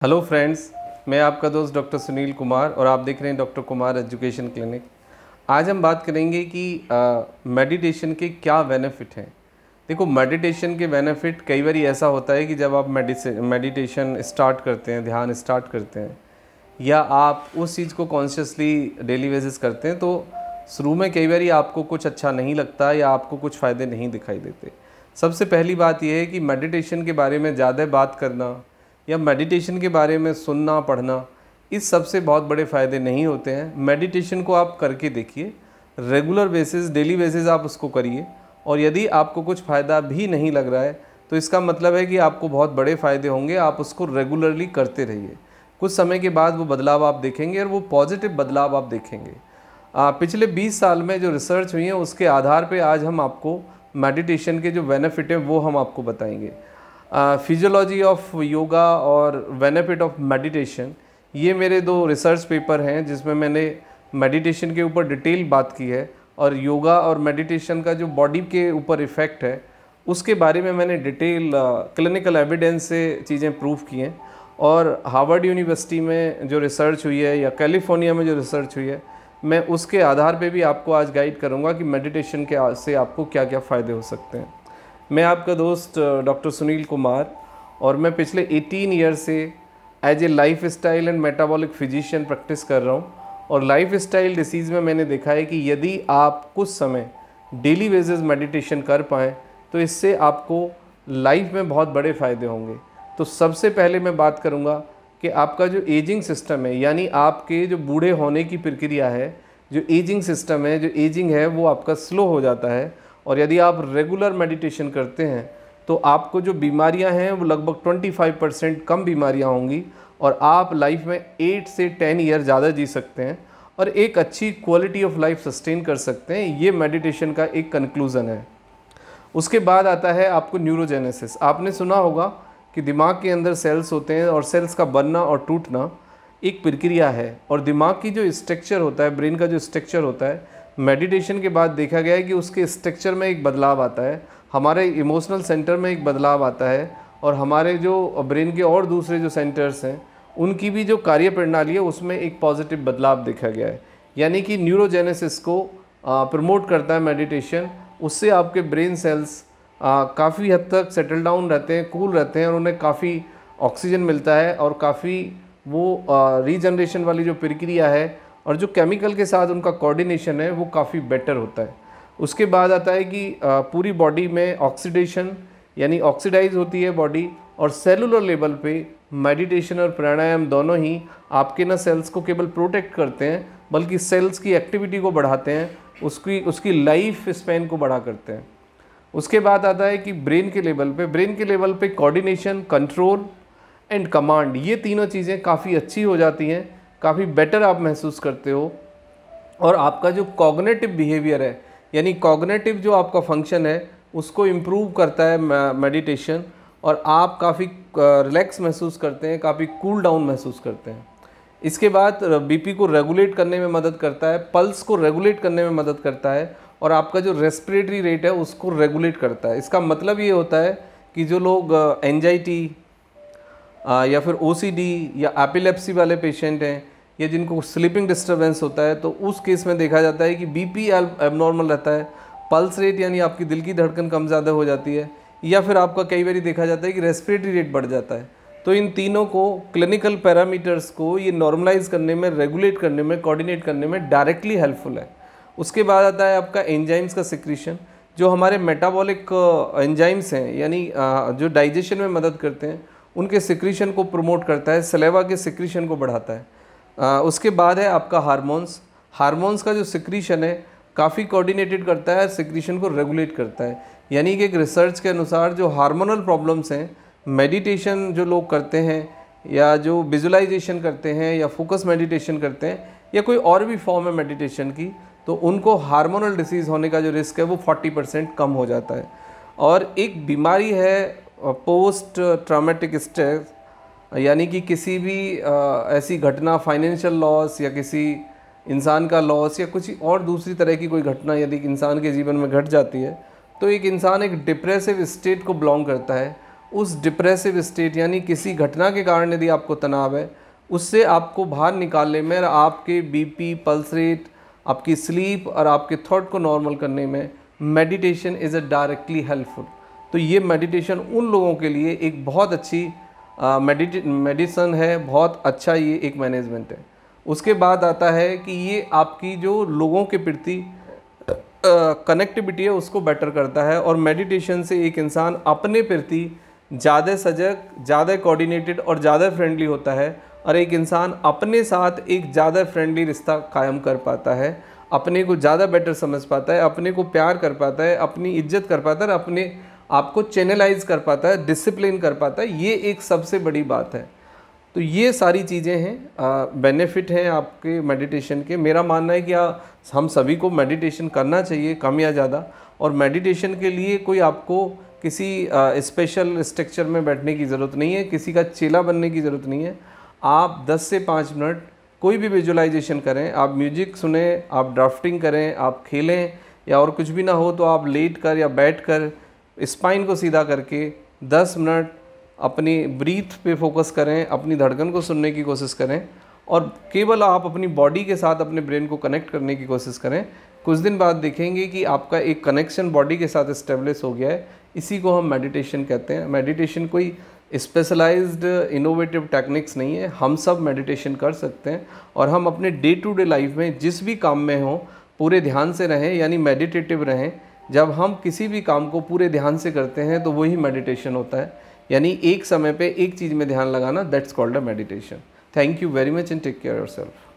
Hello friends, मैं आपका दोस्त डॉक्टर सुनील कुमार और आप देख रहे हैं डॉक्टर कुमार एजुकेशन क्लिनिक। आज हम बात करेंगे कि मेडिटेशन के क्या बेनिफिट हैं। देखो, मेडिटेशन के बेनिफिट कई बार ऐसा होता है कि जब आप मेडिटेशन स्टार्ट करते हैं, ध्यान स्टार्ट करते हैं या आप उस चीज़ को कॉन्शियसली डेली बेसिस करते हैं, तो शुरू में कई बार आपको कुछ अच्छा नहीं लगता या आपको कुछ फ़ायदे नहीं दिखाई देते। सबसे पहली बात यह है कि मेडिटेशन के बारे में ज़्यादा बात करना या मेडिटेशन के बारे में सुनना पढ़ना, इस सबसे बहुत बड़े फ़ायदे नहीं होते हैं। मेडिटेशन को आप करके देखिए, रेगुलर बेसिस, डेली बेसिस आप उसको करिए, और यदि आपको कुछ फ़ायदा भी नहीं लग रहा है तो इसका मतलब है कि आपको बहुत बड़े फ़ायदे होंगे। आप उसको रेगुलरली करते रहिए, कुछ समय के बाद वो बदलाव आप देखेंगे और वो पॉजिटिव बदलाव आप देखेंगे। पिछले 20 साल में जो रिसर्च हुई है उसके आधार पे आज हम आपको मेडिटेशन के जो बेनिफिट हैं वो हम आपको बताएंगे। फिजियोलॉजी ऑफ योगा और बेनिफिट ऑफ मेडिटेशन, ये मेरे 2 रिसर्च पेपर हैं जिसमें मैंने मेडिटेशन के ऊपर डिटेल बात की है, और योगा और मेडिटेशन का जो बॉडी के ऊपर इफ़ेक्ट है उसके बारे में मैंने डिटेल क्लिनिकल एविडेंस से चीज़ें प्रूव की हैं। और हार्वर्ड यूनिवर्सिटी में जो रिसर्च हुई है या कैलिफोर्निया में जो रिसर्च हुई है, मैं उसके आधार पे भी आपको आज गाइड करूँगा कि मेडिटेशन के से आपको क्या क्या फ़ायदे हो सकते हैं। मैं आपका दोस्त डॉक्टर सुनील कुमार, और मैं पिछले 18 ईयर से as a lifestyle and metabolic physician practice कर रहा हूँ। और लाइफ स्टाइल डिसीज़ में मैंने देखा है कि यदि आप कुछ समय डेली बेसिस मेडिटेशन कर पाएँ तो इससे आपको लाइफ में बहुत बड़े फ़ायदे होंगे। तो सबसे पहले मैं बात करूँगा कि आपका जो एजिंग सिस्टम है, यानी आपके जो बूढ़े होने की प्रक्रिया है, जो एजिंग सिस्टम है, जो एजिंग है, वो आपका स्लो हो जाता है। और यदि आप रेगुलर मेडिटेशन करते हैं तो आपको जो बीमारियां हैं वो लगभग 25% कम बीमारियां होंगी, और आप लाइफ में 8 से 10 ईयर ज़्यादा जी सकते हैं और एक अच्छी क्वालिटी ऑफ लाइफ सस्टेन कर सकते हैं। ये मेडिटेशन का एक कंक्लूज़न है। उसके बाद आता है आपको न्यूरोजेनेसिस। आपने सुना होगा कि दिमाग के अंदर सेल्स होते हैं और सेल्स का बनना और टूटना एक प्रक्रिया है, और दिमाग की जो स्ट्रक्चर होता है, ब्रेन का जो स्ट्रक्चर होता है, मेडिटेशन के बाद देखा गया है कि उसके स्ट्रक्चर में एक बदलाव आता है, हमारे इमोशनल सेंटर में एक बदलाव आता है, और हमारे जो ब्रेन के और दूसरे जो सेंटर्स हैं उनकी भी जो कार्यप्रणाली प्रणाली है उसमें एक पॉजिटिव बदलाव देखा गया है। यानी कि न्यूरोजेनेसिस को प्रमोट करता है मेडिटेशन। उससे आपके ब्रेन सेल्स काफ़ी हद तक सेटल डाउन रहते हैं, कूल रहते हैं, और उन्हें काफ़ी ऑक्सीजन मिलता है, और काफ़ी वो रीजनरेशन वाली जो प्रक्रिया है और जो केमिकल के साथ उनका कोऑर्डिनेशन है वो काफ़ी बेटर होता है। उसके बाद आता है कि पूरी बॉडी में ऑक्सीडेशन, यानी ऑक्सीडाइज होती है बॉडी, और सेलुलर लेवल पे मेडिटेशन और प्राणायाम दोनों ही आपके ना सेल्स को केवल प्रोटेक्ट करते हैं बल्कि सेल्स की एक्टिविटी को बढ़ाते हैं, उसकी लाइफ स्पैन को बढ़ा करते हैं। उसके बाद आता है कि ब्रेन के लेवल पे कोऑर्डिनेशन, कंट्रोल एंड कमांड, ये तीनों चीज़ें काफ़ी अच्छी हो जाती हैं, काफ़ी बेटर आप महसूस करते हो। और आपका जो कॉग्निटिव बिहेवियर है, यानी कॉग्निटिव जो आपका फंक्शन है, उसको इम्प्रूव करता है मेडिटेशन, और आप काफ़ी रिलैक्स महसूस करते हैं, काफ़ी कूल डाउन महसूस करते हैं। इसके बाद बीपी को रेगुलेट करने में मदद करता है, पल्स को रेगुलेट करने में मदद करता है, और आपका जो रेस्पिरेटरी रेट है उसको रेगुलेट करता है। इसका मतलब ये होता है कि जो लोग एंजाइटी या फिर ओसीडी या एपिलेप्सी वाले पेशेंट हैं, या जिनको स्लीपिंग डिस्टर्बेंस होता है, तो उस केस में देखा जाता है कि बीपी एबनॉर्मल रहता है, पल्स रेट यानी आपकी दिल की धड़कन कम ज़्यादा हो जाती है, या फिर आपका कई बार देखा जाता है कि रेस्पिरेटरी रेट बढ़ जाता है। तो इन तीनों को, क्लिनिकल पैरामीटर्स को ये नॉर्मलाइज करने में, रेगुलेट करने में, कोऑर्डिनेट करने में डायरेक्टली हेल्पफुल है। उसके बाद आता है आपका एंजाइम्स का सिक्रीशन, जो हमारे मेटाबॉलिक एंजाइम्स हैं, यानी जो डाइजेशन में मदद करते हैं, उनके सिक्रीशन को प्रमोट करता है, सलेवा के सिक्रीशन को बढ़ाता है। उसके बाद है आपका हार्मोन्स का जो सिक्रीशन है काफ़ी कोऑर्डिनेटेड करता है, सिक्रीशन को रेगुलेट करता है। यानी कि एक रिसर्च के अनुसार जो हार्मोनल प्रॉब्लम्स हैं, मेडिटेशन जो लोग करते हैं, या जो विजुअलाइजेशन करते हैं, या फोकस मेडिटेशन करते हैं, या कोई और भी फॉर्म है मेडिटेशन की, तो उनको हार्मोनल डिसीज़ होने का जो रिस्क है वो 40% कम हो जाता है। और एक बीमारी है पोस्ट ट्रॉमेटिक स्ट्रेस, यानी कि किसी भी ऐसी घटना, फाइनेंशियल लॉस या किसी इंसान का लॉस या कुछ और दूसरी तरह की कोई घटना यदि इंसान के जीवन में घट जाती है, तो एक इंसान एक डिप्रेसिव स्टेट को बिलोंग करता है, उस डिप्रेसिव स्टेट यानी किसी घटना के कारण यदि आपको तनाव है, उससे आपको बाहर निकालने में, आपके बीपी, पल्स रेट, आपकी स्लीप और आपके थॉट को नॉर्मल करने में meditation is a directly helpful. तो ये मेडिटेशन उन लोगों के लिए एक बहुत अच्छी मेडिसन है, बहुत अच्छा ये एक मैनेजमेंट है। उसके बाद आता है कि ये आपकी जो लोगों के प्रति कनेक्टिविटी है उसको बेटर करता है, और मेडिटेशन से एक इंसान अपने प्रति ज़्यादा सजग, ज़्यादा कोऑर्डिनेटेड और ज़्यादा फ्रेंडली होता है, और एक इंसान अपने साथ एक ज़्यादा फ्रेंडली रिश्ता कायम कर पाता है, अपने को ज़्यादा बेटर समझ पाता है, अपने को प्यार कर पाता है, अपनी इज्जत कर पाता है, अपने आप को चैनलाइज कर पाता है, डिसिप्लिन कर पाता है। ये एक सबसे बड़ी बात है। तो ये सारी चीज़ें हैं, बेनिफिट हैं आपके मेडिटेशन के। मेरा मानना है कि हम सभी को मेडिटेशन करना चाहिए, कम या ज़्यादा। और मेडिटेशन के लिए कोई आपको किसी स्पेशल स्ट्रक्चर में बैठने की ज़रूरत नहीं है, किसी का चेला बनने की ज़रूरत नहीं है। आप 10 से 5 मिनट कोई भी विजुअलाइजेशन करें, आप म्यूजिक सुने, आप ड्राफ्टिंग करें, आप खेलें, या और कुछ भी ना हो तो आप लेट कर या बैठ कर स्पाइन को सीधा करके 10 मिनट अपनी ब्रीथ पे फोकस करें, अपनी धड़कन को सुनने की कोशिश करें, और केवल आप अपनी बॉडी के साथ अपने ब्रेन को कनेक्ट करने की कोशिश करें। कुछ दिन बाद देखेंगे कि आपका एक कनेक्शन बॉडी के साथ इस्टेब्लिश हो गया है। इसी को हम मेडिटेशन कहते हैं। मेडिटेशन कोई स्पेशलाइज्ड इनोवेटिव टेक्निक्स नहीं है, हम सब मेडिटेशन कर सकते हैं, और हम अपने डे टू डे लाइफ में जिस भी काम में हों पूरे ध्यान से रहें, यानी मेडिटेटिव रहें। जब हम किसी भी काम को पूरे ध्यान से करते हैं तो वही मेडिटेशन होता है, यानी एक समय पे एक चीज़ में ध्यान लगाना, that's called a meditation. Thank you very much and take care yourself.